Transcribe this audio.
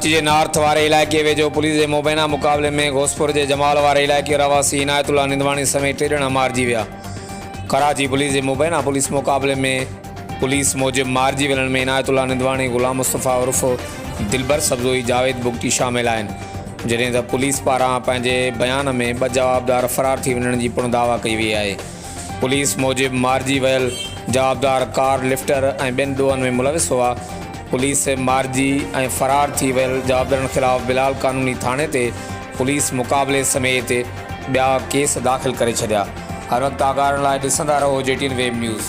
कराची के नॉर्थ वारे इलाइक़े वेझो पुलिस के मुबैना मुक़ाबले में घोसपुर के जमाल वारे इलाइक़े रवासी इनायतुल्ला निंदवानी समेत 3 ॼणा मारिजी विया। कराची पुलिस के मुबैना पुलिस मुक़ाबले में पुलिस मूजिब मारिजी वियलनि में इनायतुल्ला निंदवानी, गुलाम मुस्तफ़ा उर्फ़ दिलबर सब्ज़ोई, जावेद बुगटी शामिल आहिनि। जॾहिं त पुलिस पारां पंहिंजे बयान में 2 जवाबदार फ़रार थी वञण जी पिणु दावा कई वई आहे। पुलिस मूजिब मारिजी वियल जवाबदार कार लिफ्टर ऐं 2 ॾोहनि में मुलविस हुआ। पुलिस मारिजी ऐं फ़रार थी वियल जवाबदारनि ख़िलाफ़ बिलाल क़ानूनी थाणे ते पुलिस मुक़ाबले समेत ॿिया केस दाख़िल करे छॾिया। हर वक़्तु आगाहनि लाइ ॾिसंदा रहो JTN वेब न्यूज़।